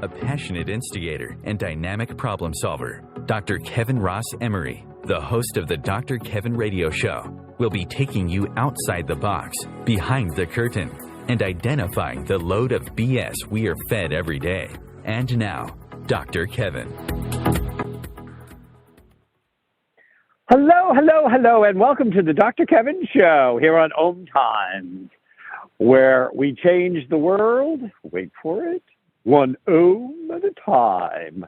passionate instigator and dynamic problem solver. Dr. Kevin Ross Emery, the host of the Dr. Kevin Radio Show, will be taking you outside the box, behind the curtain, and identifying the load of BS we are fed every day. And now, Dr. Kevin. Hello, and welcome to the Dr. Kevin Show here on Om Times, where we change the world, wait for it, one Om at a time.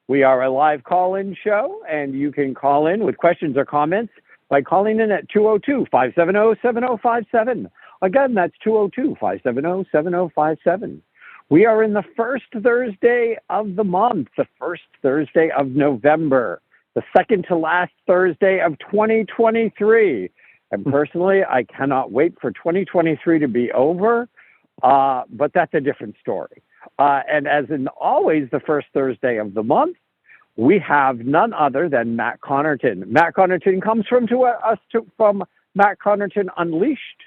We are a live call-in show, and you can call in with questions or comments by calling in at 202-570-7057. Again, that's 202-570-7057. We are in the first Thursday of the month, the first Thursday of November, the second to last Thursday of 2023. And personally, I cannot wait for 2023 to be over, but that's a different story. And as in always the first Thursday of the month, we have none other than Matt Connarton. Matt Connarton comes from Matt Connarton Unleashed,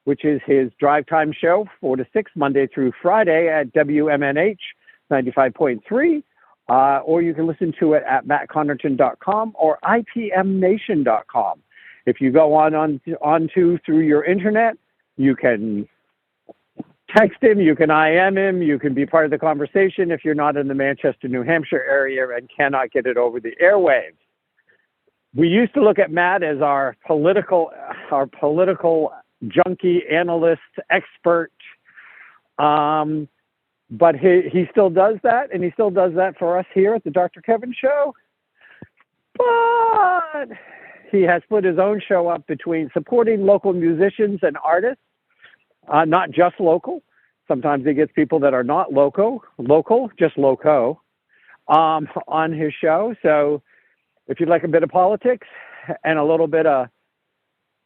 which is his drive time show, 4 to 6, Monday through Friday at WMNH 95.3. Or you can listen to it at mattconnerton.com or IPMnation.com. If you go through your internet, you can text him, you can IM him, you can be part of the conversation if you're not in the Manchester, New Hampshire area and cannot get it over the airwaves. We used to look at Matt as our political junkie, analyst, expert, but he still does that, and he still does that for us here at the Dr. Kevin Show. But he has put his own show up between supporting local musicians and artists, not just local. Sometimes he gets people that are not local, just loco, on his show. So if you'd like a bit of politics and a little bit of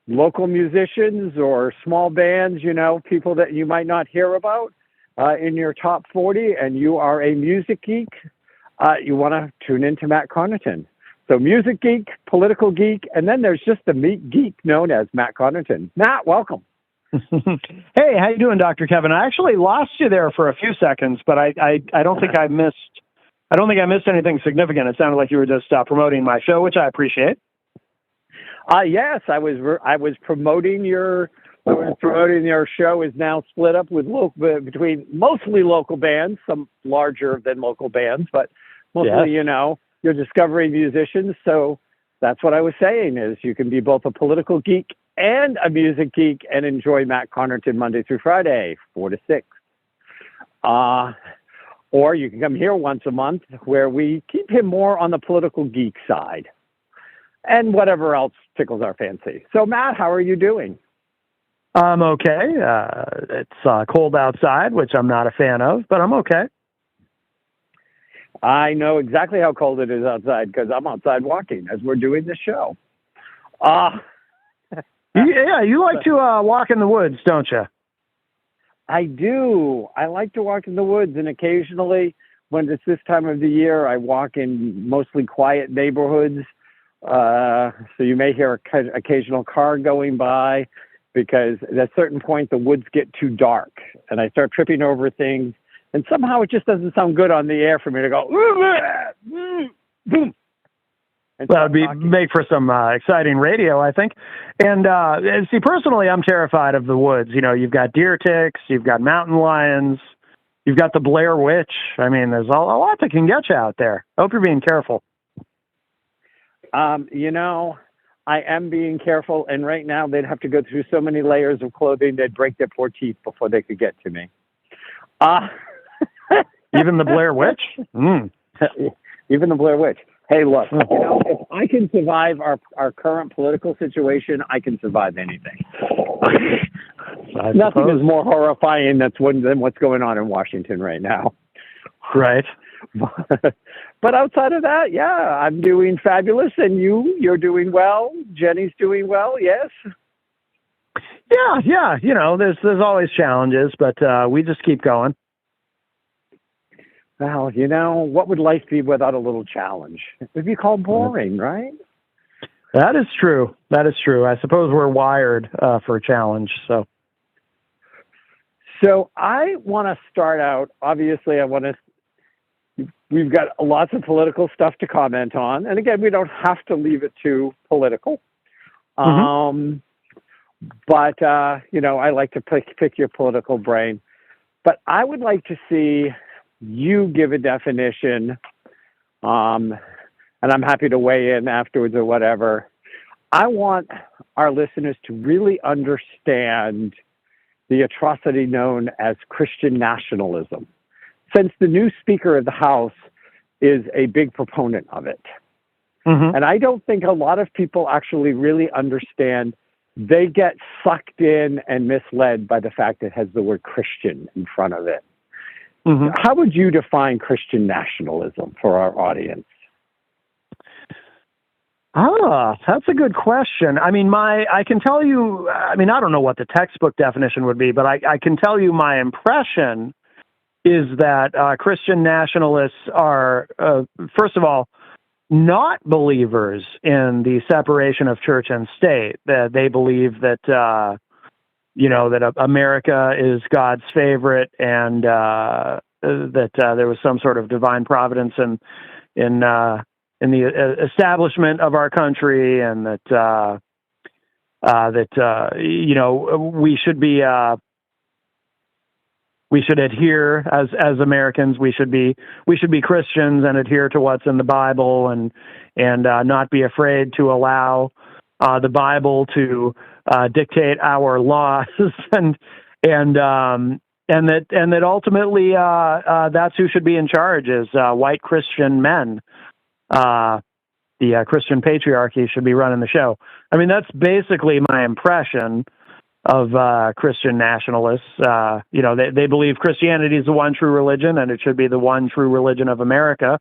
local musicians or small bands, people that you might not hear about in your top 40, and you are a music geek, you want to tune into Matt Connarton. So music geek, political geek, and then there's just the meat geek known as Matt Connarton. Matt, welcome. Hey, how you doing, Dr. Kevin? I actually lost you there for a few seconds, but I don't think I missed anything significant. It sounded like you were just promoting my show, which I appreciate. Yes, I was promoting your show. Is now split up with between mostly local bands, some larger than local bands, but mostly, yes. You're discovering musicians. So that's what I was saying is you can be both a political geek and a music geek and enjoy Matt Connarton Monday through Friday, 4 to 6. Or you can come here once a month where we keep him more on the political geek side and whatever else tickles our fancy. So Matt, how are you doing? I'm okay. It's cold outside, which I'm not a fan of, but I'm okay. I know exactly how cold it is outside because I'm outside walking as we're doing this show. Yeah, you like to walk in the woods, don't you? I do. I like to walk in the woods, and occasionally, when it's this time of the year, I walk in mostly quiet neighborhoods. So you may hear an occasional car going by because at a certain point, the woods get too dark, and I start tripping over things. And somehow it just doesn't sound good on the air for me to go, boom. Well, it'd make for some exciting radio, I think. And see, personally, I'm terrified of the woods. You've got deer ticks, you've got mountain lions, you've got the Blair Witch. I mean, there's a lot that can get you out there. I hope you're being careful. I am being careful. And right now they'd have to go through so many layers of clothing, they'd break their poor teeth before they could get to me. Even the Blair Witch? Even the Blair Witch. Hey, look, if I can survive our current political situation, I can survive anything. Nothing is more horrifying than what's going on in Washington right now. Right. But outside of that, yeah, I'm doing fabulous. And you're doing well. Jenny's doing well, yes? Yeah. There's always challenges, but we just keep going. Well, what would life be without a little challenge? It'd be called boring, right? That is true. I suppose we're wired for a challenge. So I want to start out, obviously, I want to we've got lots of political stuff to comment on. And again, we don't have to leave it too political. But, I like to pick your political brain. But I would like to see you give a definition, and I'm happy to weigh in afterwards or whatever. I want our listeners to really understand the atrocity known as Christian nationalism, since the new Speaker of the House is a big proponent of it. And I don't think a lot of people actually really understand. They get sucked in and misled by the fact it has the word Christian in front of it. How would you define Christian nationalism for our audience? That's a good question. I mean, I can tell you, I don't know what the textbook definition would be, but I can tell you my impression is that Christian nationalists are, first of all, not believers in the separation of church and state. That they believe that, that America is God's favorite, and that there was some sort of divine providence in the establishment of our country, and that we should adhere as Americans. We should be Christians and adhere to what's in the Bible, and not be afraid to allow the Bible to dictate our laws, and that ultimately that's who should be in charge, is white Christian men. The Christian patriarchy should be running the show. I mean, that's basically my impression of Christian nationalists. They believe Christianity is the one true religion, and it should be the one true religion of America.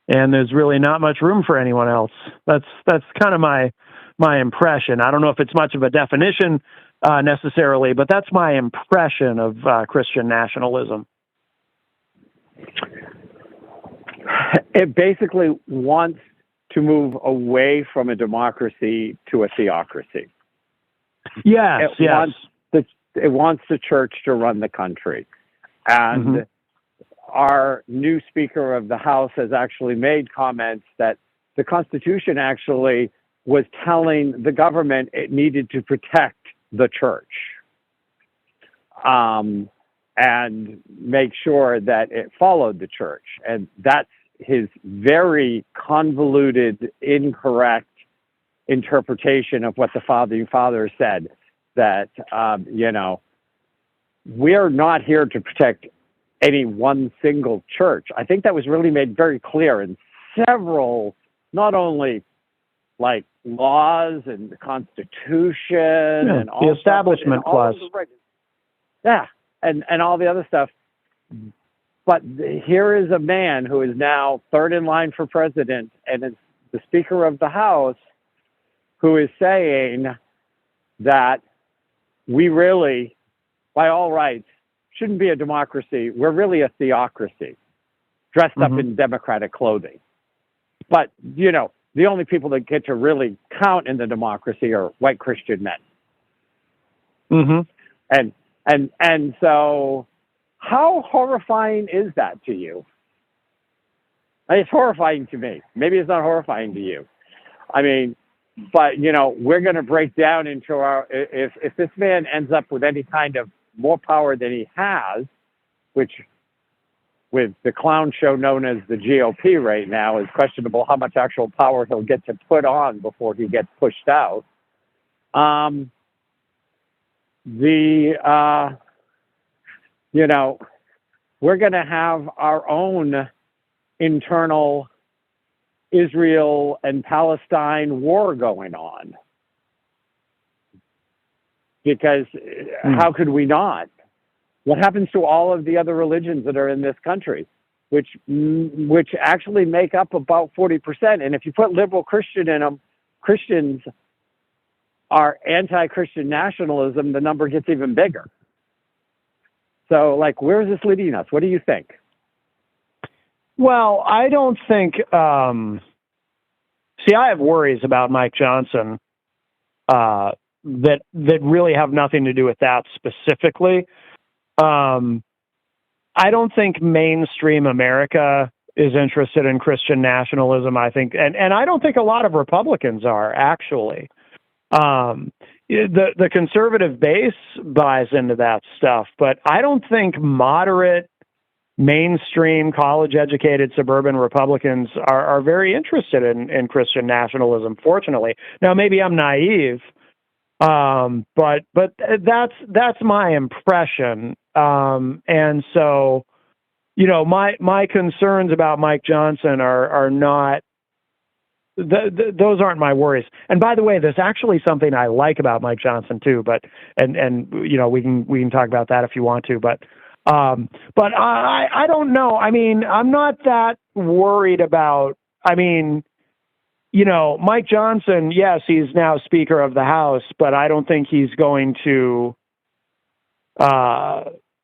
And there's really not much room for anyone else. That's kind of my impression. I don't know if it's much of a definition necessarily, but that's my impression of Christian nationalism. It basically wants to move away from a democracy to a theocracy. Yes, it wants the church to run the country. And our new Speaker of the House has actually made comments that the Constitution actually was telling the government it needed to protect the church, and make sure that it followed the church. And that's his very convoluted, incorrect interpretation of what the Founding Fathers said, that, we're not here to protect any one single church. I think that was really made very clear in several, not only like laws and the Constitution and all the Establishment Clause. And all the other stuff. But here is a man who is now third in line for president and is the Speaker of the House, who is saying that we really, by all rights, shouldn't be a democracy. We're really a theocracy, dressed up in democratic clothing. But, the only people that get to really count in the democracy are white Christian men. And so how horrifying is that to you? It's horrifying to me. Maybe it's not horrifying to you. I mean, but, we're going to break down into if this man ends up with any kind of more power than he has, which with the clown show known as the GOP right now is questionable how much actual power he'll get to put on before he gets pushed out. We're going to have our own internal Israel and Palestine war going on. Because how could we not? What happens to all of the other religions that are in this country, which actually make up about 40%? And if you put liberal Christian in them, Christians are anti-Christian nationalism, the number gets even bigger. So, where is this leading us? What do you think? Well, I don't think... I have worries about Mike Johnson that really have nothing to do with that specifically. I don't think mainstream America is interested in Christian nationalism, I think, and I don't think a lot of Republicans are, actually. The conservative base buys into that stuff, but I don't think moderate, mainstream, college-educated suburban Republicans are very interested in Christian nationalism, fortunately. Now, maybe I'm naive, but that's my impression. And so, my concerns about Mike Johnson are not, those aren't my worries. And by the way, there's actually something I like about Mike Johnson too, but, and we can talk about that if you want to, but I don't know. I mean, I'm not that worried about, Mike Johnson, yes, he's now Speaker of the House, but I don't think he's going to,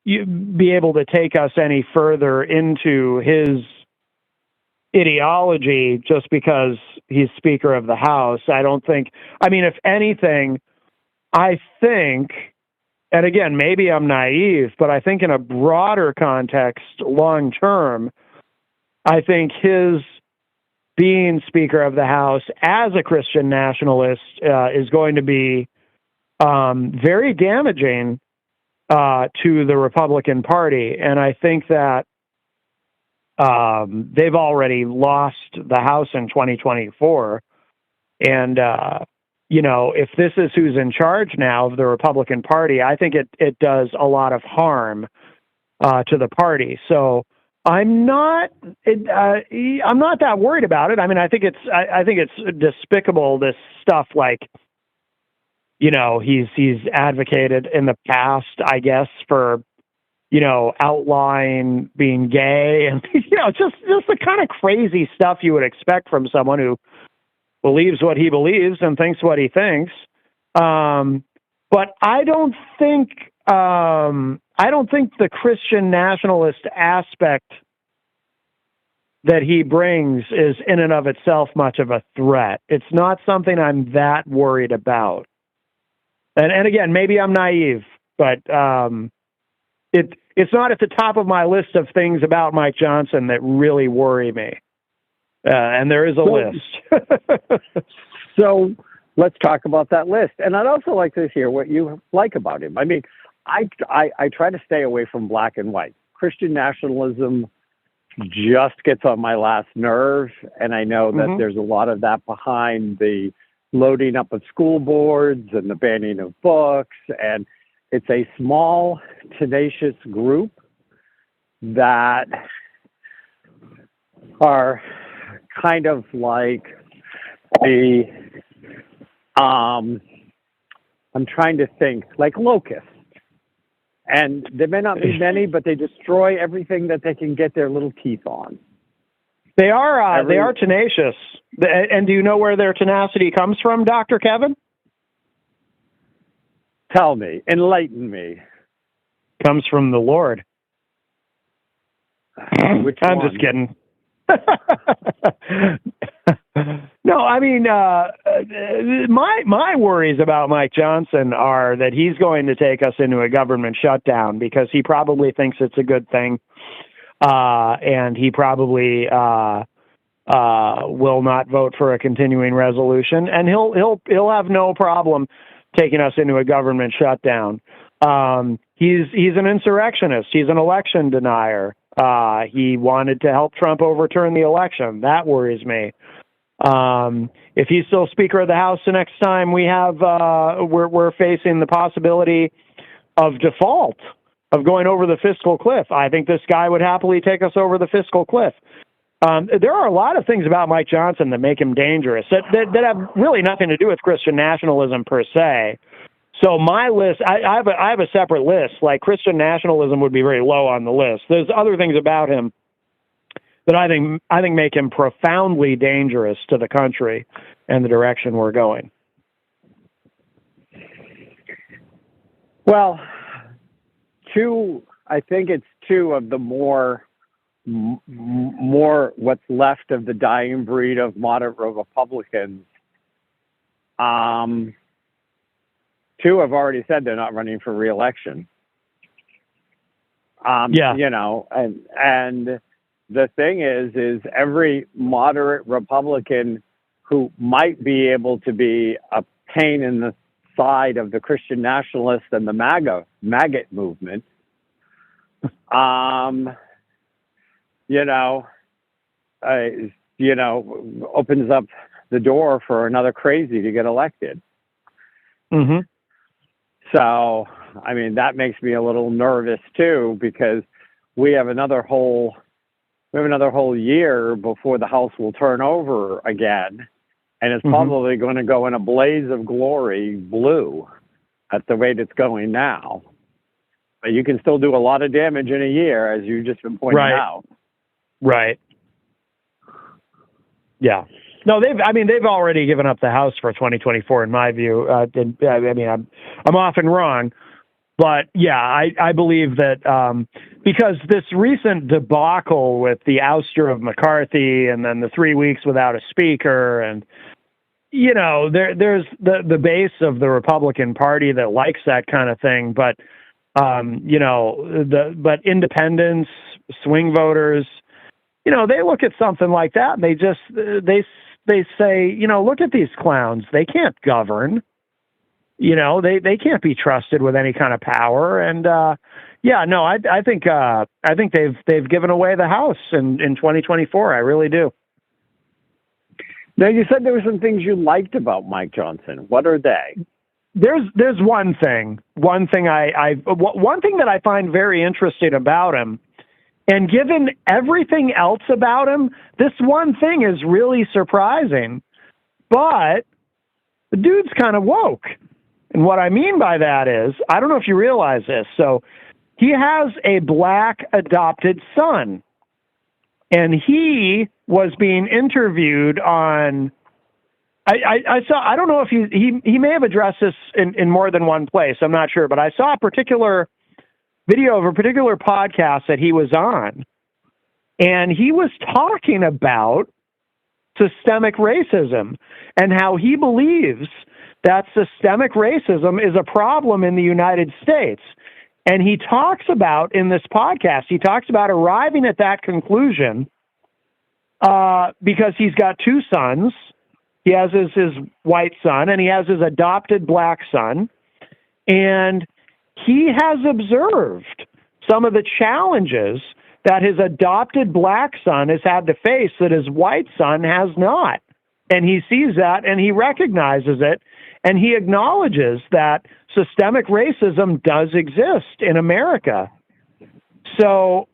be able to take us any further into his ideology just because he's Speaker of the House. I don't think, if anything, I think, and again, maybe I'm naive, but I think in a broader context, long term, I think his being Speaker of the House as a Christian nationalist is going to be very damaging to the Republican Party. And I think that they've already lost the House in 2024. And, if this is who's in charge now of the Republican Party, I think it does a lot of harm to the party. So I'm not that worried about it. I think it's despicable, this stuff like, he's advocated in the past, I guess, for, outlawing being gay and, just the kind of crazy stuff you would expect from someone who believes what he believes and thinks what he thinks. But I don't think the Christian nationalist aspect that he brings is in and of itself much of a threat. It's not something I'm that worried about. And again, maybe I'm naive, but it's not at the top of my list of things about Mike Johnson that really worry me. And there is a list. So let's talk about that list. And I'd also like to hear what you like about him. I try to stay away from black and white. Christian nationalism just gets on my last nerve. And I know that there's a lot of that behind the loading up of school boards and the banning of books. And it's a small, tenacious group that are kind of like the, I'm trying to think, like locusts. And there may not be many, but they destroy everything that they can get their little teeth on. They are tenacious. And do you know where their tenacity comes from, Dr. Kevin? Tell me, enlighten me. Comes from the Lord. Which I'm one? just kidding. No, my worries about Mike Johnson are that he's going to take us into a government shutdown because he probably thinks it's a good thing. And he probably will not vote for a continuing resolution, and he'll have no problem taking us into a government shutdown. He's an insurrectionist. He's an election denier. He wanted to help Trump overturn the election. That worries me. If he's still Speaker of the House the next time we have, we're facing the possibility of default, of going over the fiscal cliff. I think this guy would happily take us over the fiscal cliff. There are a lot of things about Mike Johnson that make him dangerous that have really nothing to do with Christian nationalism per se. So my list, I have a separate list. Like Christian nationalism would be very low on the list. There's other things about him that I think make him profoundly dangerous to the country and the direction we're going. Well, I think it's two of the more what's left of the dying breed of moderate Republicans. Two have already said they're not running for re-election. Yeah. And the thing is every moderate Republican who might be able to be a pain in the side of the Christian nationalists and the maggot movement, opens up the door for another crazy to get elected. Mm-hmm. So, I mean, that makes me a little nervous too, because we have another whole year before the House will turn over again, and it's probably going to go in a blaze of glory blue at the rate it's going now. But you can still do a lot of damage in a year, as you've just been pointing out. Right. Yeah. No, they've already given up the House for 2024, in my view. I'm often wrong, but yeah, I believe that because this recent debacle with the ouster of McCarthy and then the 3 weeks without a speaker, and there's the base of the Republican Party that likes that kind of thing, but but independents, swing voters, they look at something like that and they say, look at these clowns. They can't govern. They can't be trusted with any kind of power. And I think they've given away the House in 2024. I really do. Now, you said there were some things you liked about Mike Johnson. What are they? There's one thing that I find very interesting about him. And given everything else about him, this one thing is really surprising. But the dude's kind of woke. And what I mean by that is, I don't know if you realize this. So he has a black adopted son. And he was being interviewed on, I don't know if he may have addressed this in more than one place. I'm not sure. But I saw a particular video of a particular podcast that he was on, and he was talking about systemic racism and how he believes that systemic racism is a problem in the United States. And he talks about, in this podcast, arriving at that conclusion because he's got two sons. He has his white son, and he has his adopted black son. And he has observed some of the challenges that his adopted black son has had to face that his white son has not. And he sees that and he recognizes it, and he acknowledges that systemic racism does exist in America. So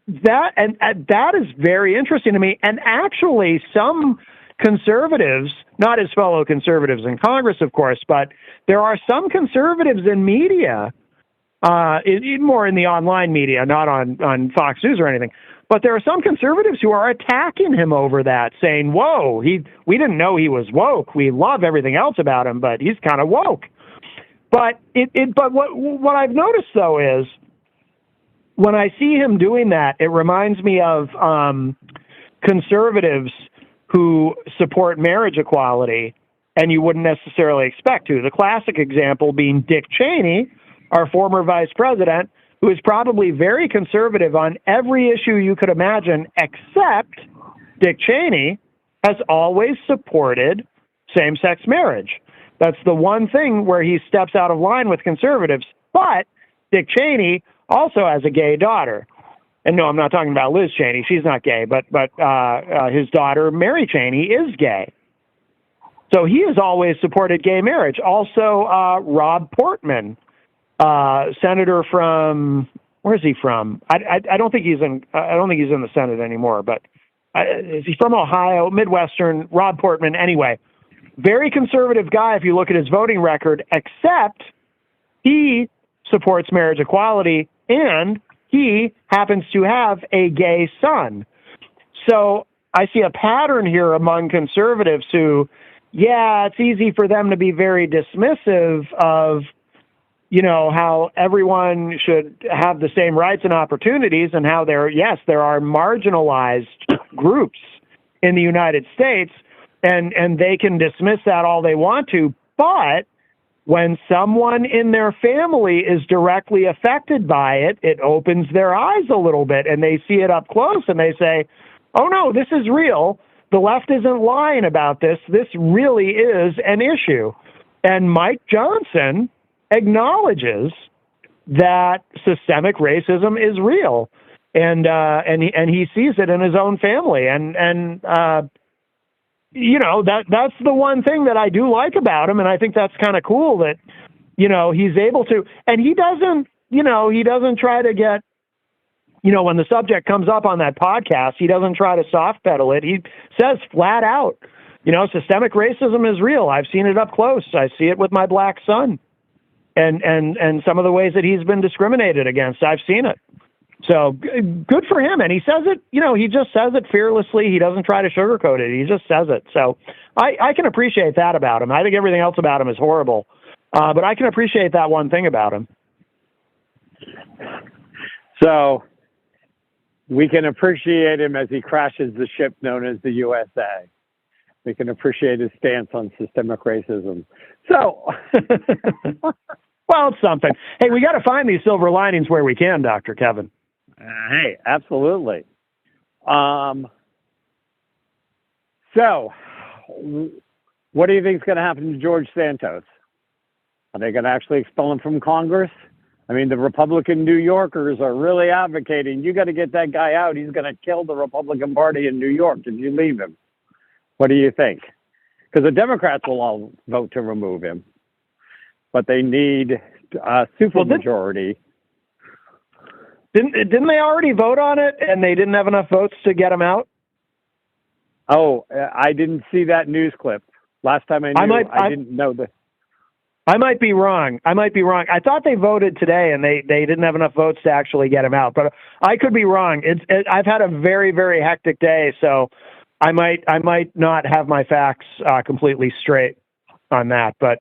that is very interesting to me. And actually, some conservatives, not his fellow conservatives in Congress, of course, but there are some conservatives in media, more in the online media, not on Fox News or anything. But there are some conservatives who are attacking him over that, saying, "Whoa, we didn't know he was woke. We love everything else about him, but he's kind of woke." But what I've noticed though is when I see him doing that, it reminds me of conservatives who support marriage equality, and you wouldn't necessarily expect to. The classic example being Dick Cheney, our former vice president, who is probably very conservative on every issue you could imagine, except Dick Cheney has always supported same-sex marriage. That's the one thing where he steps out of line with conservatives. But Dick Cheney also has a gay daughter. And no, I'm not talking about Liz Cheney. She's not gay, but his daughter, Mary Cheney, is gay. So he has always supported gay marriage. Also, Rob Portman, senator from, where's he from? I don't think he's in the Senate anymore, but he's from Ohio, Midwestern. Rob Portman, anyway, very conservative guy if you look at his voting record, except he supports marriage equality and he happens to have a gay son. So I see a pattern here among conservatives who, it's easy for them to be very dismissive of, how everyone should have the same rights and opportunities, and how there are marginalized groups in the United States, and they can dismiss that all they want to. But when someone in their family is directly affected by it, it opens their eyes a little bit and they see it up close and they say, oh no, this is real. The left isn't lying about this. This really is an issue. And Mike Johnson acknowledges that systemic racism is real. And he sees it in his own family. You know, that's the one thing that I do like about him. And I think that's kind of cool that, you know, he's able to, and he doesn't try to get, you know, when the subject comes up on that podcast, he doesn't try to soft pedal it. He says flat out, you know, systemic racism is real. I've seen it up close. I see it with my black son and some of the ways that he's been discriminated against. I've seen it. So good for him. And he says it, you know, he just says it fearlessly. He doesn't try to sugarcoat it. He just says it. So I can appreciate that about him. I think everything else about him is horrible. But I can appreciate that one thing about him. So we can appreciate him as he crashes the ship known as the USA. We can appreciate his stance on systemic racism. So, well, it's something. Hey, we got to find these silver linings where we can, Dr. Kevin. Hey, absolutely. So, what do you think is going to happen to George Santos? Are they going to actually expel him from Congress? I mean, the Republican New Yorkers are really advocating, you got to get that guy out. He's going to kill the Republican Party in New York if you leave him. What do you think? Because the Democrats will all vote to remove him, but they need a supermajority. Didn't they already vote on it and they didn't have enough votes to get him out? Oh, I didn't see that news clip. Last time I knew, I didn't know that. I might be wrong. I thought they voted today and they didn't have enough votes to actually get him out, but I could be wrong. I've had a very, very hectic day, so I might not have my facts completely straight on that. But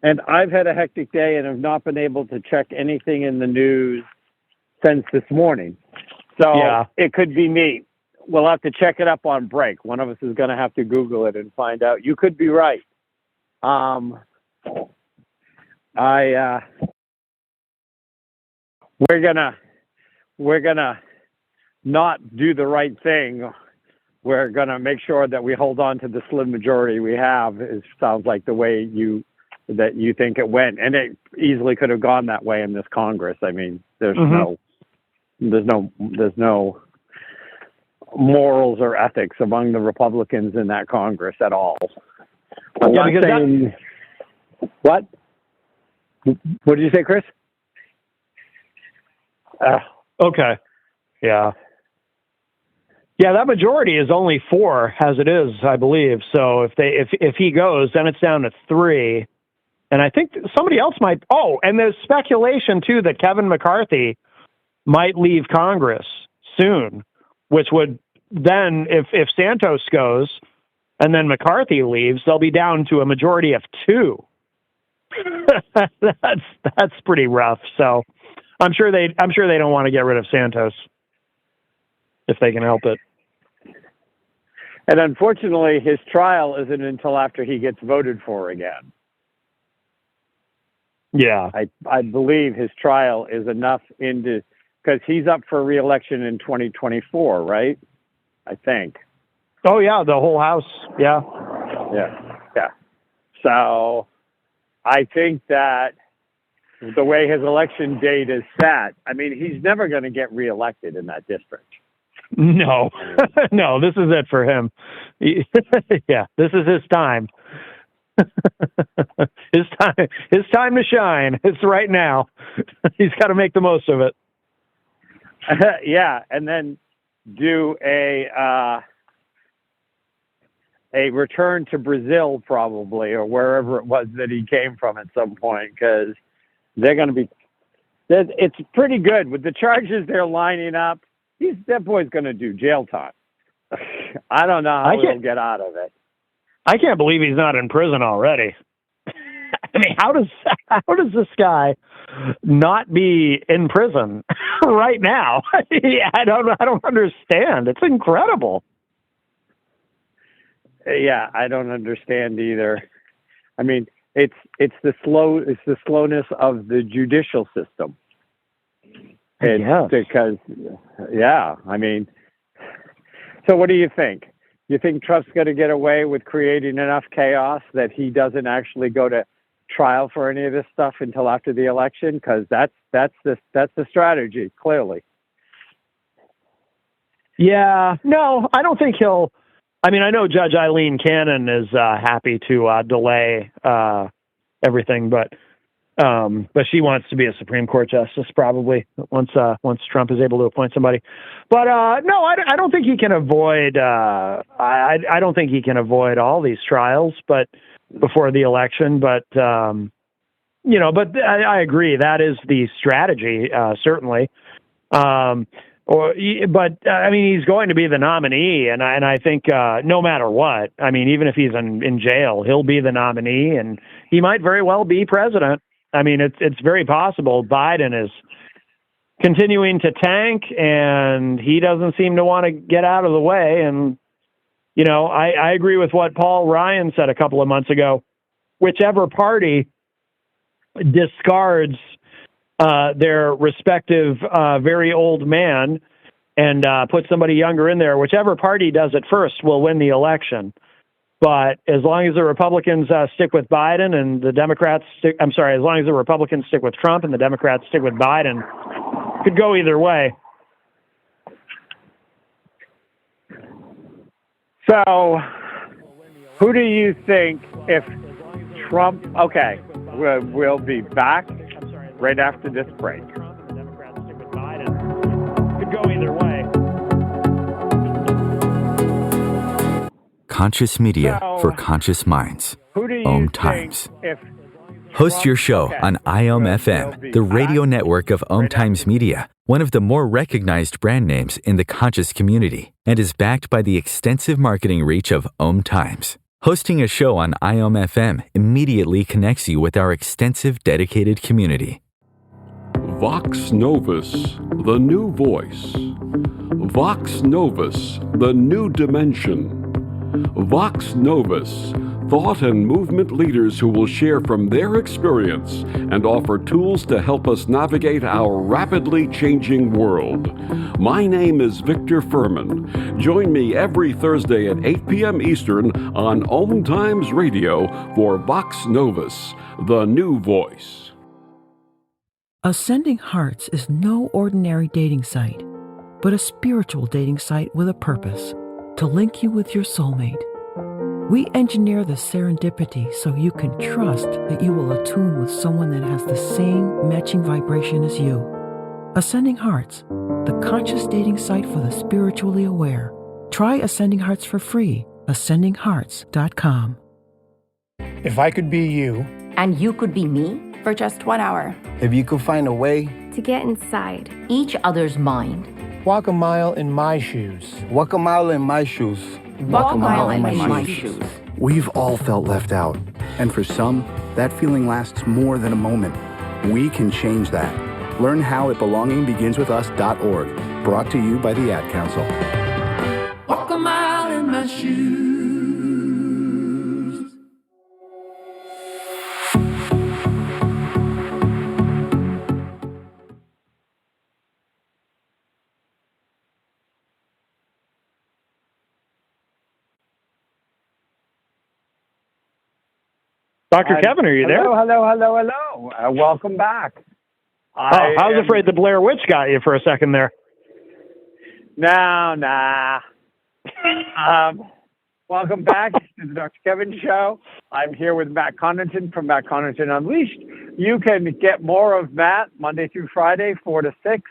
and I've had a hectic day and have not been able to check anything in the news since this morning. So yeah. It could be me. We'll have to check it up on break. One of us is going to have to Google it and find out. You could be right. We're gonna not do the right thing. We're gonna make sure that we hold on to the slim majority we have. It sounds like the way you think it went, and it easily could have gone that way in this Congress. I mean, there's no morals or ethics among the Republicans in that Congress at all. I'm not saying, what? What did you say, Chris? Okay. Yeah. Yeah, that majority is only 4 as it is, I believe. So if he goes, then it's down to 3. And I think somebody else might. Oh, and there's speculation too that Kevin McCarthy might leave Congress soon, which would then, if Santos goes and then McCarthy leaves, they'll be down to a majority of 2. That's pretty rough. So I'm sure they don't want to get rid of Santos if they can help it. And unfortunately, his trial isn't until after he gets voted for again. Yeah. I believe his trial is enough because he's up for re-election in 2024, right? I think. Oh, yeah, the whole House. Yeah. Yeah. So I think that the way his election date is set, I mean, he's never going to get reelected in that district. No, no, this is it for him. Yeah, this is his time. His time to shine. It's right now. He's got to make the most of it. Yeah, and then do a return to Brazil probably, or wherever it was that he came from at some point, because they're going to be. It's pretty good with the charges they're lining up. That boy's going to do jail time. I don't know how he'll get out of it. I can't believe he's not in prison already. I mean, how does this guy not be in prison right now? I don't understand. It's incredible. Yeah, I don't understand either. I mean, it's the slowness of the judicial system. Because, I mean, so what do you think? You think Trump's going to get away with creating enough chaos that he doesn't actually go to trial for any of this stuff until after the election? Because that's the strategy, clearly. Yeah, no, I don't think he'll. I mean, I know Judge Eileen Cannon is happy to delay everything, but she wants to be a Supreme Court justice probably once Trump is able to appoint somebody. But no, I don't think he can avoid. I don't think he can avoid all these trials, but before the election. But but I agree that is the strategy, certainly. But I mean, he's going to be the nominee, and I think no matter what, I mean, even if he's in jail, he'll be the nominee, and he might very well be president. I mean, it's very possible. Biden is continuing to tank, and he doesn't seem to want to get out of the way. And I agree with what Paul Ryan said a couple of months ago. Whichever party discards their respective very old man and put somebody younger in there, whichever party does it first will win the election. But as long as the Republicans stick with Biden and the Democrats as long as the Republicans stick with Trump and the Democrats stick with Biden, could go either way. So who do you think if Trump, okay, we'll be back right after this break. Could go either way. Conscious media for conscious minds. Om Times. Host your show on IOM FM, the radio network of Om Times Media, one of the more recognized brand names in the conscious community, and is backed by the extensive marketing reach of Om Times. Hosting a show on IOM FM immediately connects you with our extensive dedicated community. Vox Novus, the new voice. Vox Novus, the new dimension. Vox Novus, thought and movement leaders who will share from their experience and offer tools to help us navigate our rapidly changing world. My name is Victor Furman. Join me every Thursday at 8 p.m. Eastern on Om Times Radio for Vox Novus, the new voice. Ascending Hearts is no ordinary dating site, but a spiritual dating site with a purpose, to link you with your soulmate. We engineer the serendipity so you can trust that you will attune with someone that has the same matching vibration as you. Ascending Hearts, the conscious dating site for the spiritually aware. Try Ascending Hearts for free, ascendinghearts.com. If I could be you, and you could be me, for just 1 hour. if you could find a way, To get inside. each other's mind. walk a mile in my shoes. Walk a mile in my shoes. Walk a mile in my shoes. We've all felt left out, and for some, that feeling lasts more than a moment. We can change that. Learn how at belongingbeginswithus.org, brought to you by the Ad Council. Walk a mile in my shoes. Dr. Kevin, are you there? Hello. Welcome back. I was afraid the Blair Witch got you for a second there. No. Welcome back to the Dr. Kevin Show. I'm here with Matt Connarton from Matt Connarton Unleashed. You can get more of Matt Monday through Friday, 4 to 6,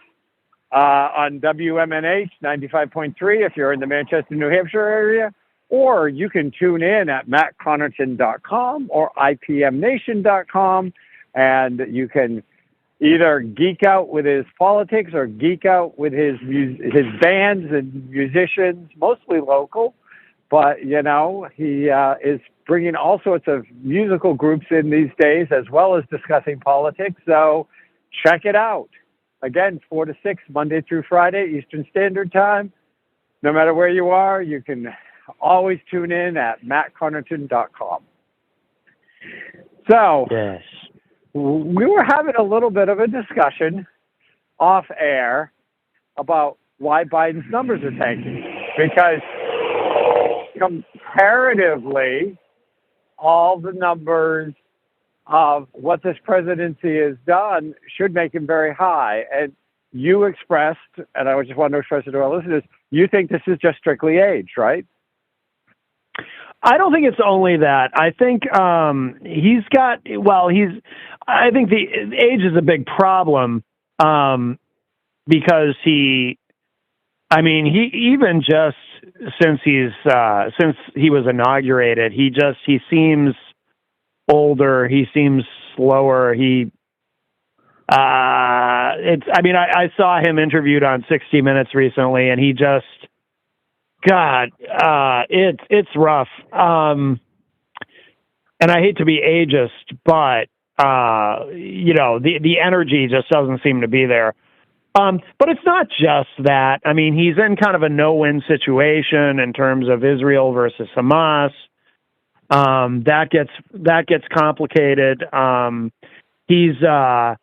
on WMNH 95.3 if you're in the Manchester, New Hampshire area. Or you can tune in at mattconarton.com or IPMnation.com, and you can either geek out with his politics or geek out with his bands and musicians, mostly local. But, you know, he is bringing all sorts of musical groups in these days, as well as discussing politics. So check it out. Again, 4 to 6, Monday through Friday, Eastern Standard Time. No matter where you are, you can always tune in at mattconarton.com. So, yes, we were having a little bit of a discussion off air about why Biden's numbers are tanking. Because comparatively, all the numbers of what this presidency has done should make him very high. And you expressed, and I just want to express it to our listeners, you think this is just strictly age, right? I don't think it's only that. I think I think the age is a big problem because he even just since he was inaugurated, he seems older. He seems slower. I saw him interviewed on 60 Minutes recently, and he just, it's rough. And I hate to be ageist, but the energy just doesn't seem to be there. But it's not just that. I mean, he's in kind of a no-win situation in terms of Israel versus Hamas. That gets complicated. He's, the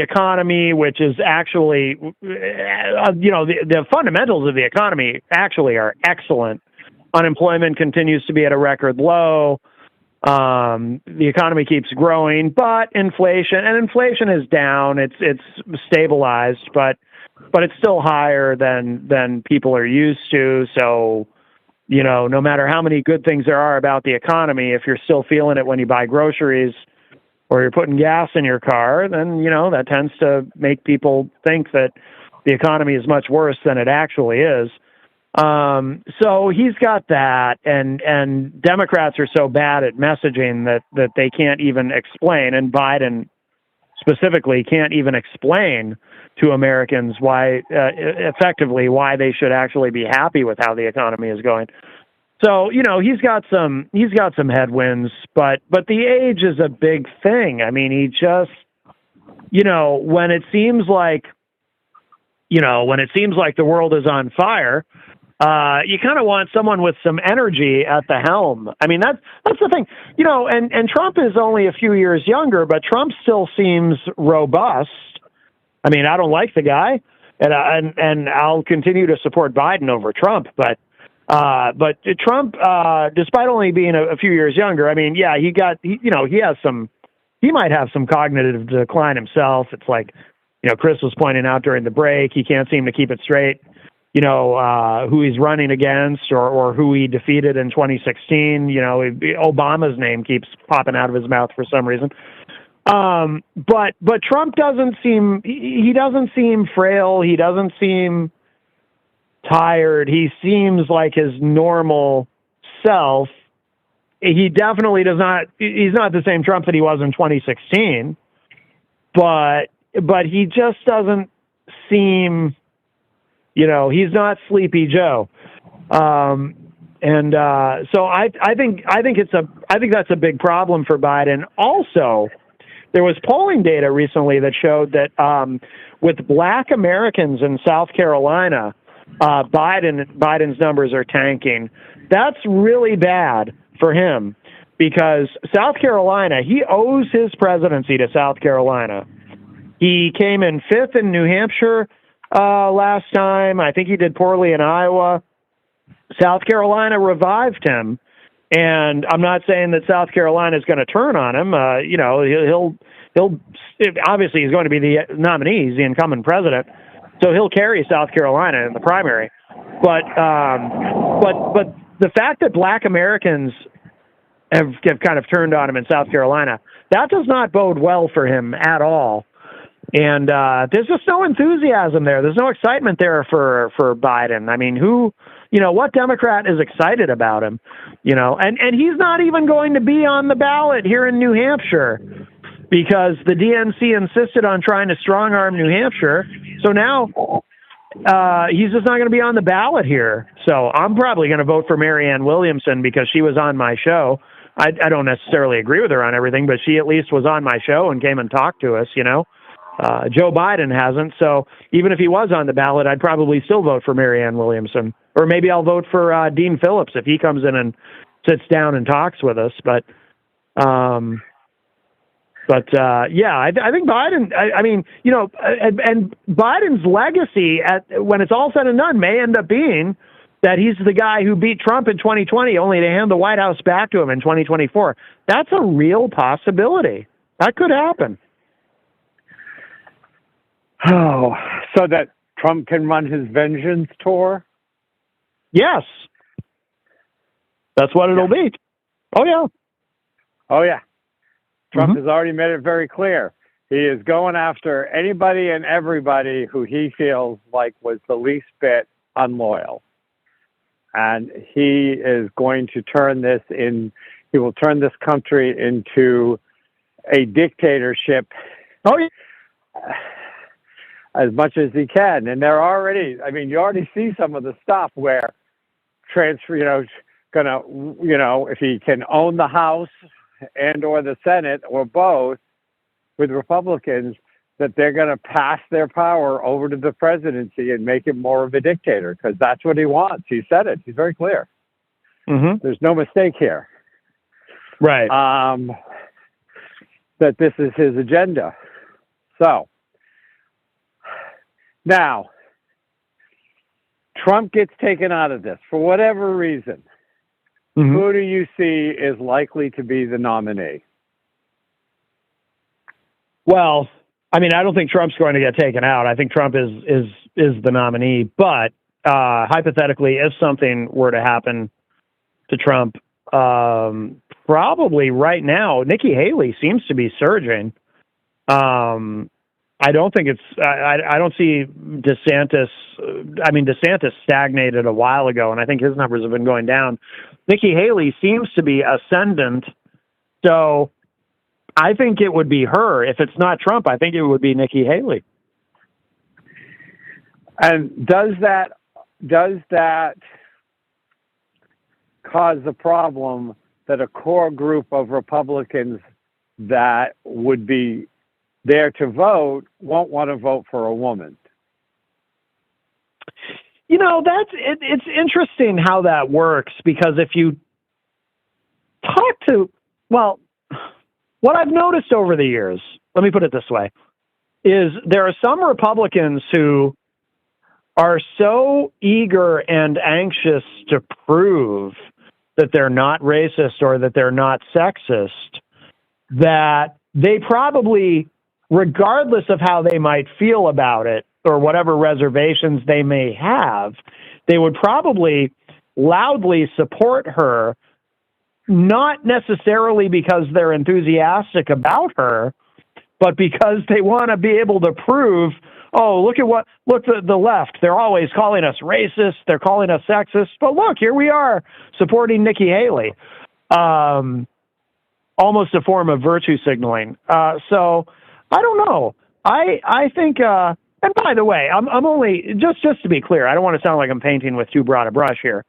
economy, which is actually, the fundamentals of the economy actually are excellent. Unemployment continues to be at a record low. The economy keeps growing, but inflation is down. It's stabilized, but it's still higher than people are used to. So, no matter how many good things there are about the economy, if you're still feeling it when you buy groceries or you're putting gas in your car, then, that tends to make people think that the economy is much worse than it actually is. So he's got that, and Democrats are so bad at messaging that they can't even explain, and Biden specifically can't even explain to Americans effectively why they should actually be happy with how the economy is going. So, he's got some headwinds, but the age is a big thing. I mean, he just, when it seems like the world is on fire, you kind of want someone with some energy at the helm. I mean, that's the thing, and Trump is only a few years younger, but Trump still seems robust. I mean, I don't like the guy, and I'll continue to support Biden over Trump, but Trump, despite only being a few years younger, I mean, yeah, he might have some cognitive decline himself. It's like, Chris was pointing out during the break, he can't seem to keep it straight, who he's running against or who he defeated in 2016. Obama's name keeps popping out of his mouth for some reason. But Trump doesn't seem frail. He doesn't seem tired. He seems like his normal self. He definitely he's not the same Trump that he was in 2016, but he just doesn't seem, he's not Sleepy Joe. So I think that's a big problem for Biden. Also, there was polling data recently that showed that with Black Americans in South Carolina, Biden's numbers are tanking. That's really bad for him because South Carolina, he owes his presidency to South Carolina. He came in 5th in New Hampshire last time. I think he did poorly in Iowa. South Carolina revived him. And I'm not saying that South Carolina is going to turn on him. He'll obviously he's going to be the nominee. He's the incumbent president. So he'll carry South Carolina in the primary. But the fact that Black Americans have kind of turned on him in South Carolina, that does not bode well for him at all. And there's just no enthusiasm there. There's no excitement there for Biden. I mean, what Democrat is excited about him? And he's not even going to be on the ballot here in New Hampshire because the DNC insisted on trying to strong-arm New Hampshire. So now he's just not going to be on the ballot here. So I'm probably going to vote for Marianne Williamson because she was on my show. I don't necessarily agree with her on everything, but she at least was on my show and came and talked to us, Joe Biden hasn't. So even if he was on the ballot, I'd probably still vote for Marianne Williamson. Or maybe I'll vote for Dean Phillips if he comes in and sits down and talks with us. But I think Biden, and Biden's legacy, when it's all said and done, may end up being that he's the guy who beat Trump in 2020, only to hand the White House back to him in 2024. That's a real possibility. That could happen. Oh, so that Trump can run his vengeance tour? Yes. That's what it'll be. Oh, yeah. Oh, yeah. Trump has already made it very clear. He is going after anybody and everybody who he feels like was the least bit unloyal. And he is going to he will turn this country into a dictatorship. Oh, yeah. As much as he can. And they're already, you already see some of the stuff where if he can own the House and or the Senate or both with Republicans, that they're going to pass their power over to the presidency and make him more of a dictator, because that's what he wants. He said it. He's very clear. Mm-hmm. There's no mistake here. Right. That this is his agenda. So, now, Trump gets taken out of this for whatever reason. Mm-hmm. Who do you see is likely to be the nominee? Well, I don't think Trump's going to get taken out. I think Trump is the nominee. But hypothetically, if something were to happen to Trump, probably right now, Nikki Haley seems to be surging. I don't think I don't see DeSantis. DeSantis stagnated a while ago, and I think his numbers have been going down. Nikki Haley seems to be ascendant. So I think it would be her. If it's not Trump, I think it would be Nikki Haley. And does that cause the problem that a core group of Republicans that would be there to vote won't want to vote for a woman? It's interesting how that works, because if you talk to, what I've noticed over the years, let me put it this way, is there are some Republicans who are so eager and anxious to prove that they're not racist or that they're not sexist, that they probably, regardless of how they might feel about it or whatever reservations they may have, they would probably loudly support her, not necessarily because they're enthusiastic about her, but because they want to be able to prove, look at the left. They're always calling us racist. They're calling us sexist. But look, here we are supporting Nikki Haley. Almost a form of virtue signaling. So I don't know. I think, and by the way, I'm only, just to be clear, I don't want to sound like I'm painting with too broad a brush here.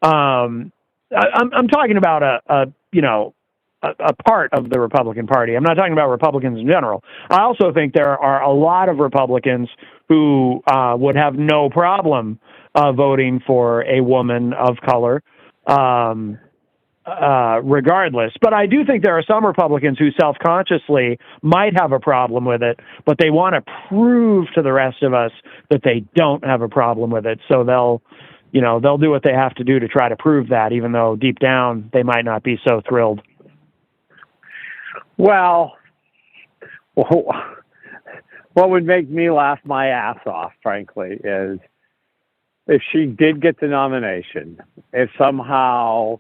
I'm talking about a part of the Republican Party. I'm not talking about Republicans in general. I also think there are a lot of Republicans who would have no problem voting for a woman of color, regardless. But I do think there are some Republicans who self-consciously might have a problem with it, but they want to prove to the rest of us that they don't have a problem with it. So they'll do what they have to do to try to prove that, even though deep down they might not be so thrilled. Well, what would make me laugh my ass off, frankly, is if she did get the nomination, if somehow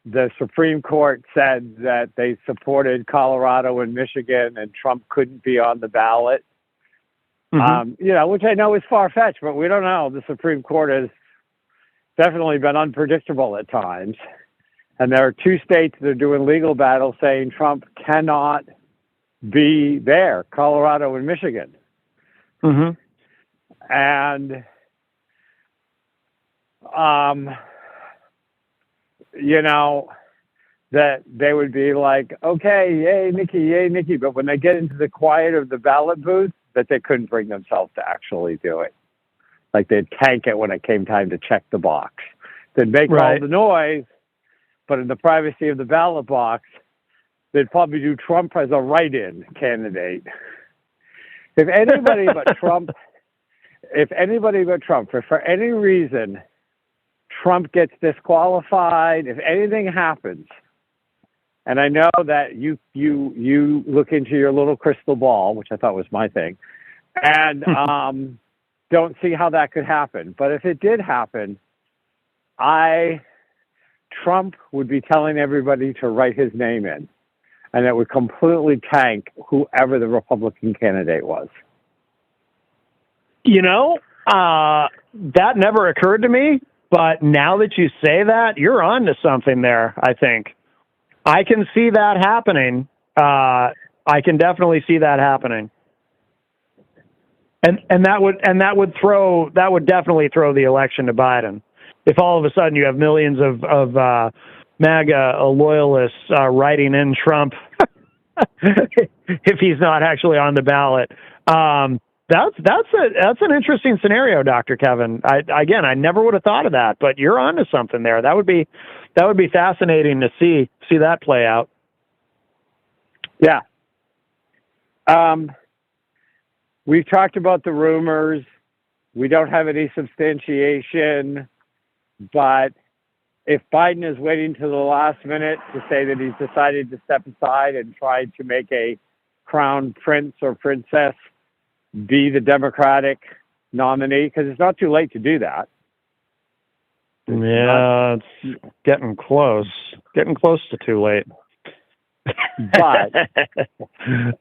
the Supreme Court said that they supported Colorado and Michigan and Trump couldn't be on the ballot, which I know is far-fetched, but we don't know. The Supreme Court has definitely been unpredictable at times. And there are two states that are doing legal battles saying Trump cannot be there, Colorado and Michigan. Mm-hmm. And, that they would be like, okay, yay, Nikki. But when they get into the quiet of the ballot booth, that they couldn't bring themselves to actually do it. Like they'd tank it when it came time to check the box. They'd make all the noise, but in the privacy of the ballot box, they'd probably do Trump as a write-in candidate. If anybody but Trump, if for any reason Trump gets disqualified, if anything happens, and I know that you look into your little crystal ball, which I thought was my thing, and don't see how that could happen. But if it did happen, Trump would be telling everybody to write his name in, and it would completely tank whoever the Republican candidate was. You know, that never occurred to me, but now that you say that, you're on to something there, I think. I can see that happening. I can definitely see that happening. And that would definitely throw the election to Biden. If all of a sudden you have millions of MAGA loyalists writing in Trump, if he's not actually on the ballot, that's an interesting scenario, Dr. Kevin. I never would have thought of that, but you're onto something there. That would be fascinating to see that play out. Yeah. We've talked about the rumors. We don't have any substantiation, but if Biden is waiting to the last minute to say that he's decided to step aside and try to make a crown prince or princess be the Democratic nominee, because it's not too late to do that. Yeah, it's getting close to too late. But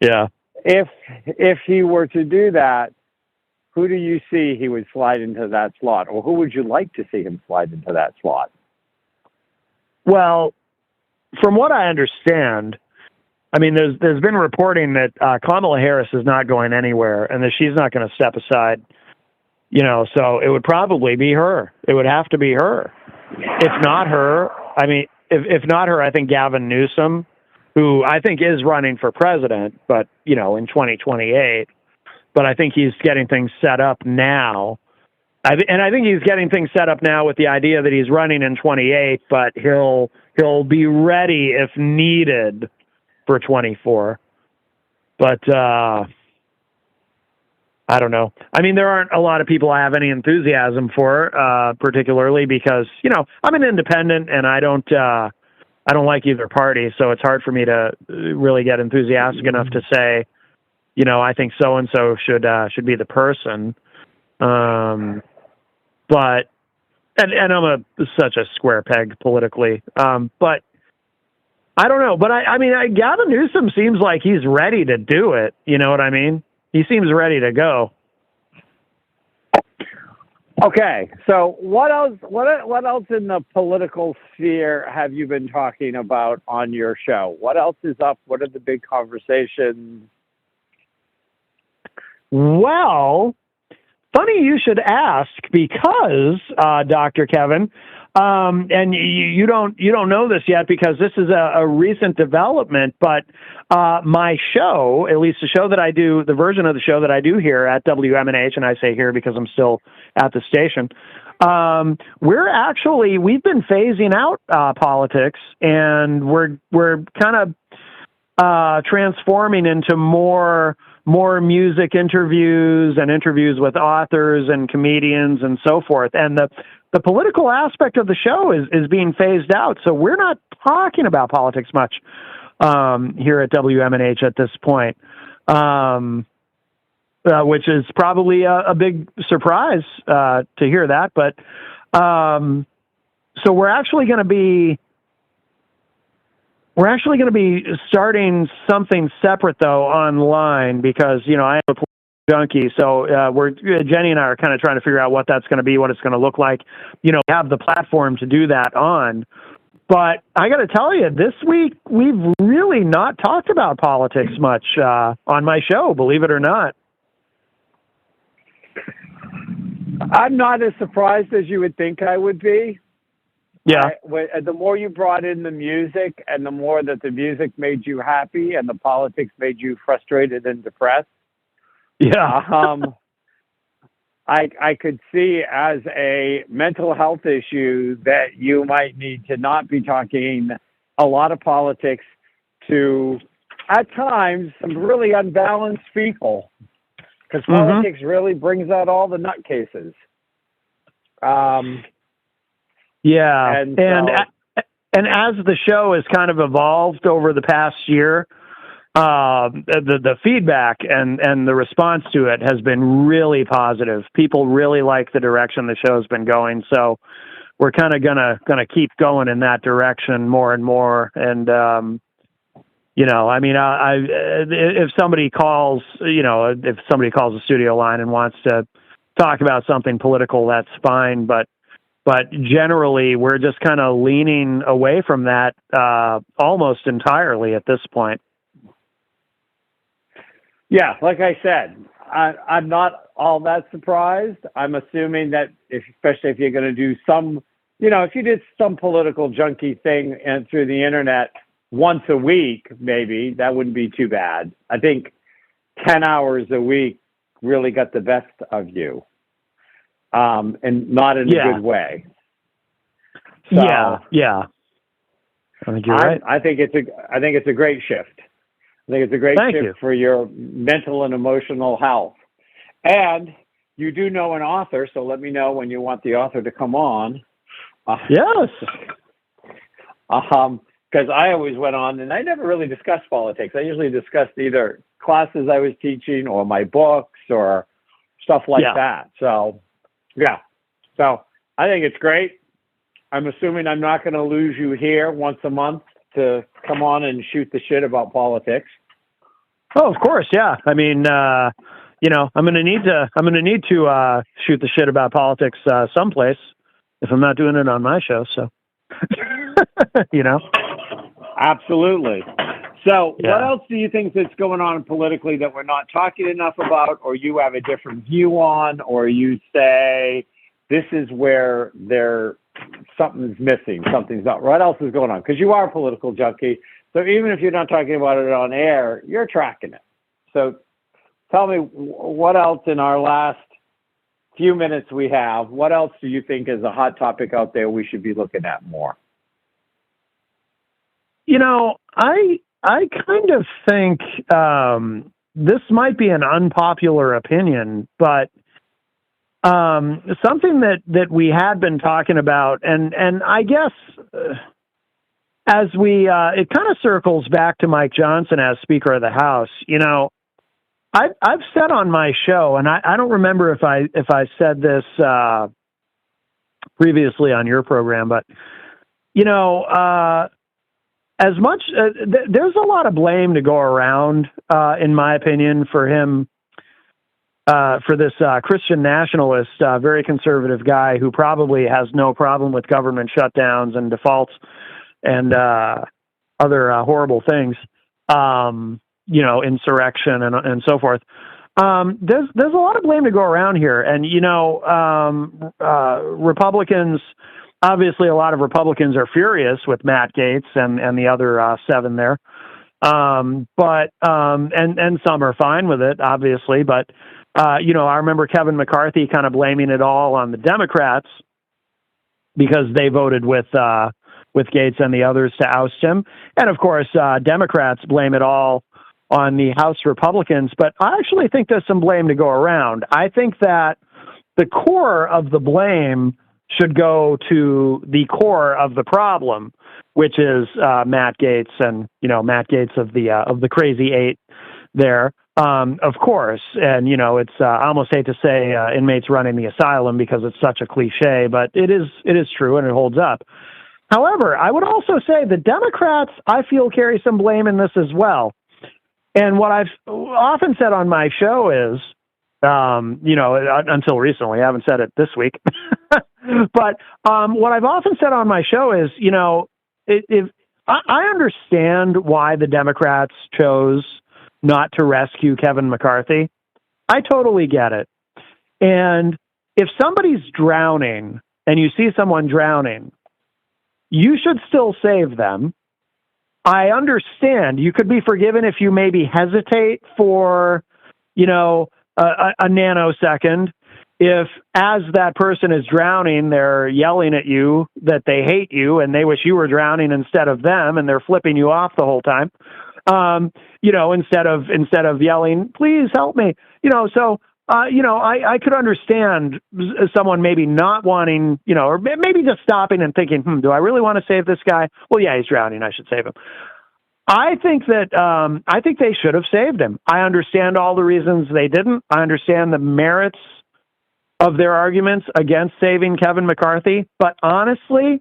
yeah, if he were to do that, who do you see he would slide into that slot, or who would you like to see him slide into that slot? Well, from what I understand, I mean, there's been reporting that Kamala Harris is not going anywhere and that she's not going to step aside. You know, so it would probably be her. It would have to be her. If not her, I mean, if not her, I think Gavin Newsom, who I think is running for president, but, you know, in 2028. But I think he's getting things set up now. I think he's getting things set up now with the idea that he's running in 28, but he'll be ready if needed for 24. But I don't know. I mean, there aren't a lot of people I have any enthusiasm for, particularly because, you know, I'm an independent and I don't like either party, so it's hard for me to really get enthusiastic enough to say, you know, I think so and so should be the person. But I'm such a square peg politically. But I don't know. But I mean, Gavin Newsom seems like he's ready to do it. You know what I mean? He seems ready to go. Okay, so what else in the political sphere have you been talking about on your show? What else is up? What are the big conversations? Well, funny you should ask, because Dr. Kevin, and you don't know this yet because this is a recent development, but my show, at least the show that I do, the version of the show that I do here at WMNH, and I say here because I'm still at the station, we've been phasing out politics, and we're kind of transforming into more music interviews and interviews with authors and comedians and so forth. And the political aspect of the show is being phased out. So we're not talking about politics much here at WMNH at this point, which is probably a big surprise to hear that. But so we're actually going to be starting something separate, though, online, because, you know, I am a political junkie. So Jenny and I are kind of trying to figure out what that's going to be, what it's going to look like, you know, have the platform to do that on. But I got to tell you, this week, we've really not talked about politics much on my show, believe it or not. I'm not as surprised as you would think I would be. Yeah. The more you brought in the music, and the more that the music made you happy and the politics made you frustrated and depressed. Yeah. I could see as a mental health issue that you might need to not be talking a lot of politics to, at times, some really unbalanced people, because politics really brings out all the nutcases. Yeah, and as the show has kind of evolved over the past year, the feedback and the response to it has been really positive. People really like the direction the show's been going, so we're kind of gonna keep going in that direction more and more. And you know, I mean, if somebody calls, if somebody calls the studio line and wants to talk about something political, that's fine. But generally, we're just kind of leaning away from that almost entirely at this point. Yeah, like I said, I'm not all that surprised. I'm assuming that, especially if you're going to do some, if you did some political junkie thing and through the internet once a week, maybe that wouldn't be too bad. I think 10 hours a week really got the best of you, and not in a good way. So, yeah. I think you're right. I think it's a great shift. I think it's a great shift for your mental and emotional health. And you do know an author, so let me know when you want the author to come on. Yes. Because I always went on, and I never really discussed politics. I usually discussed either classes I was teaching or my books or stuff like that. So, yeah. So I think it's great. I'm assuming I'm not going to lose you here once a month to come on and shoot the shit about politics. Oh, of course, yeah. I mean, I'm going to need to shoot the shit about politics someplace if I'm not doing it on my show. So, Absolutely. So, what else do you think that's going on politically that we're not talking enough about, or you have a different view on, or you say this is where something's missing, something's not? What else is going on? Because you are a political junkie. So even if you're not talking about it on air, you're tracking it. So tell me, what else in our last few minutes we have, what else do you think is a hot topic out there we should be looking at more? I kind of think this might be an unpopular opinion, but something that we had been talking about, and I guess as it kind of circles back to Mike Johnson as Speaker of the House. I've said on my show, and I don't remember if I said this previously on your program, but as much there's a lot of blame to go around, in my opinion, for him. For this Christian nationalist, very conservative guy who probably has no problem with government shutdowns and defaults and other horrible things, insurrection and so forth. There's a lot of blame to go around here, and Republicans. Obviously, a lot of Republicans are furious with Matt Gaetz and the other 7 there, but some are fine with it, obviously, but. I remember Kevin McCarthy kind of blaming it all on the Democrats because they voted with Gaetz and the others to oust him. And of course, Democrats blame it all on the House Republicans. But I actually think there's some blame to go around. I think that the core of the blame should go to the core of the problem, which is Matt Gaetz and, Matt Gaetz of the Crazy 8 there. Of course, and it's I almost hate to say inmates running the asylum because it's such a cliche, but it is true and it holds up. However, I would also say the Democrats, I feel, carry some blame in this as well. And what I've often said on my show is, until recently, I haven't said it this week, but what I've often said on my show is, if I understand why the Democrats chose not to rescue Kevin McCarthy. I totally get it. And if somebody's drowning and you see someone drowning, you should still save them. I understand you could be forgiven if you maybe hesitate for, a nanosecond. if as that person is drowning, they're yelling at you that they hate you and they wish you were drowning instead of them, and they're flipping you off the whole time, instead of yelling, please help me, so, I could understand someone maybe not wanting, or maybe just stopping and thinking, do I really want to save this guy? Well, yeah, he's drowning. I should save him. I think they should have saved him. I understand all the reasons they didn't. I understand the merits of their arguments against saving Kevin McCarthy. But honestly,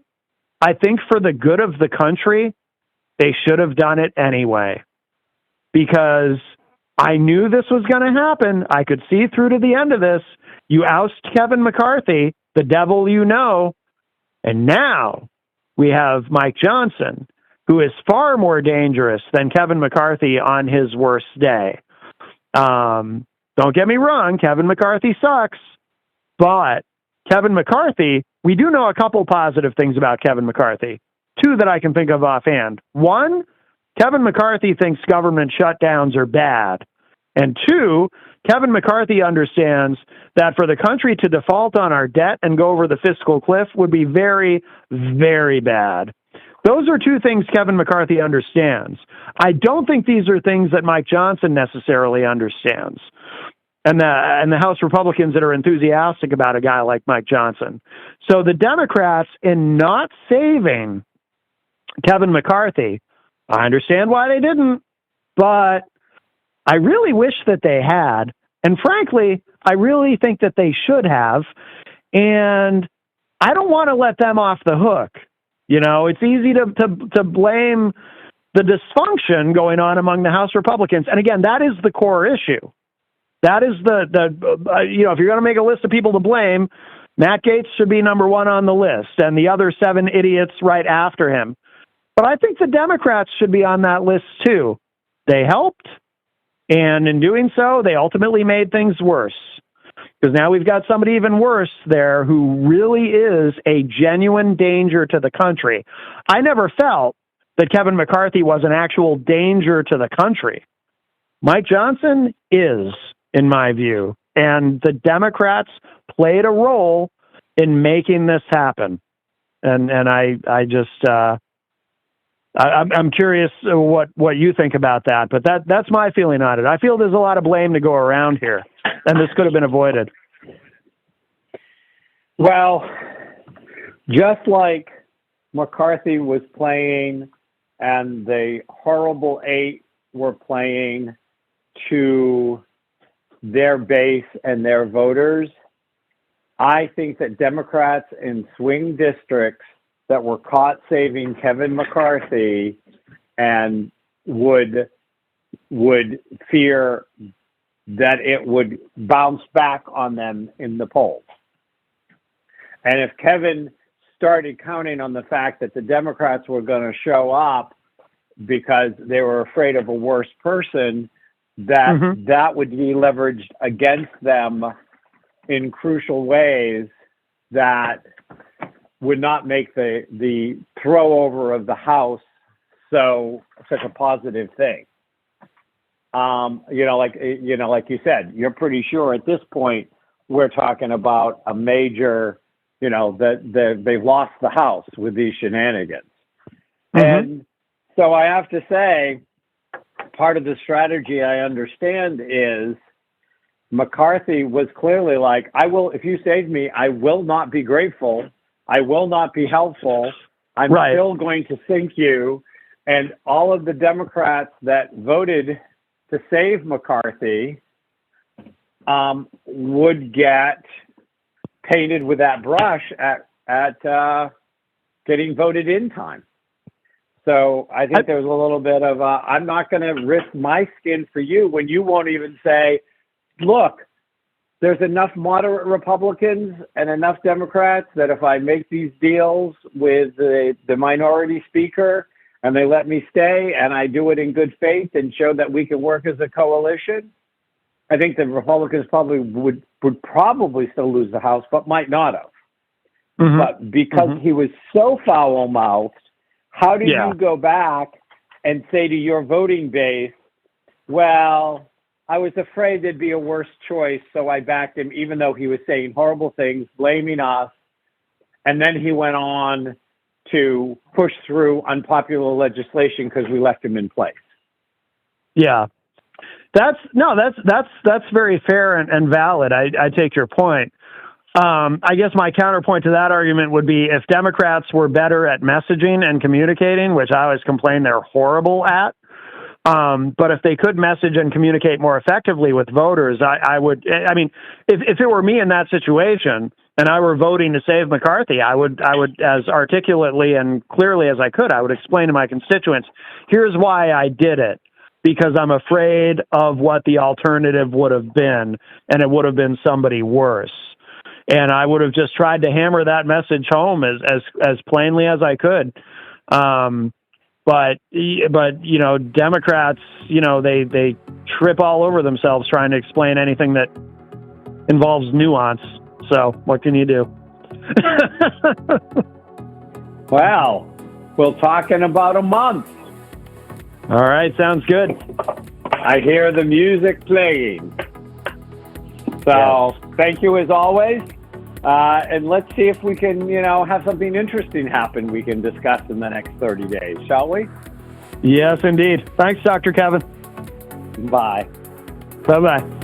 I think for the good of the country, they should have done it anyway. Because I knew this was going to happen. I could see through to the end of this. You oust Kevin McCarthy, the devil you know, and now we have Mike Johnson, who is far more dangerous than Kevin McCarthy on his worst day. Don't get me wrong, Kevin McCarthy sucks, but Kevin McCarthy, we do know a couple positive things about Kevin McCarthy. Two that I can think of offhand. One, Kevin McCarthy thinks government shutdowns are bad. And two, Kevin McCarthy understands that for the country to default on our debt and go over the fiscal cliff would be very, very bad. Those are two things Kevin McCarthy understands. I don't think these are things that Mike Johnson necessarily understands. And the House Republicans that are enthusiastic about a guy like Mike Johnson. So the Democrats, in not saving Kevin McCarthy, I understand why they didn't, but I really wish that they had. And frankly, I really think that they should have. And I don't want to let them off the hook. It's easy to blame the dysfunction going on among the House Republicans. And again, that is the core issue. That is if you're going to make a list of people to blame, Matt Gaetz should be number one on the list and the other 7 idiots right after him. But I think the Democrats should be on that list too. They helped, and in doing so, they ultimately made things worse. Because now we've got somebody even worse there who really is a genuine danger to the country. I never felt that Kevin McCarthy was an actual danger to the country. Mike Johnson is, in my view, and the Democrats played a role in making this happen. And I'm curious what you think about that, but that's my feeling on it. I feel there's a lot of blame to go around here, and this could have been avoided. Well, just like McCarthy was playing and the horrible 8 were playing to their base and their voters, I think that Democrats in swing districts that were caught saving Kevin McCarthy and would fear that it would bounce back on them in the polls. And if Kevin started counting on the fact that the Democrats were going to show up because they were afraid of a worse person, that would be leveraged against them in crucial ways that would not make the throw over of the House such a positive thing. Like you said, you're pretty sure at this point we're talking about a major, that they've lost the House with these shenanigans. And so I have to say, part of the strategy I understand is McCarthy was clearly like, if you save me, I will not be grateful. I will not be helpful. I'm still going to sink you. And all of the Democrats that voted to save McCarthy would get painted with that brush at getting voted in time. So I think there's a little bit of, I'm not going to risk my skin for you when you won't even say, look, there's enough moderate Republicans and enough Democrats that if I make these deals with the minority speaker and they let me stay and I do it in good faith and show that we can work as a coalition, I think the Republicans probably would probably still lose the House, but might not have. But because he was so foul-mouthed, how do you go back and say to your voting base, well, I was afraid there'd be a worse choice, so I backed him, even though he was saying horrible things, blaming us. And then he went on to push through unpopular legislation because we left him in place. Yeah. That's very fair and valid. I take your point. I guess my counterpoint to that argument would be if Democrats were better at messaging and communicating, which I always complain they're horrible at, but if they could message and communicate more effectively with voters, I would. I mean, if it were me in that situation and I were voting to save McCarthy, I would as articulately and clearly as I could, I would explain to my constituents, here's why I did it. Because I'm afraid of what the alternative would have been, and it would have been somebody worse. And I would have just tried to hammer that message home as plainly as I could. But you know, Democrats, you know, they trip all over themselves trying to explain anything that involves nuance. So what can you do? Well, we'll talk in about a month. All right, sounds good. I hear the music playing. So Thank you as always. And let's see if we can, you know, have something interesting happen we can discuss in the next 30 days, shall we? Yes, indeed. Thanks, Dr. Kevin. Bye. Bye-bye.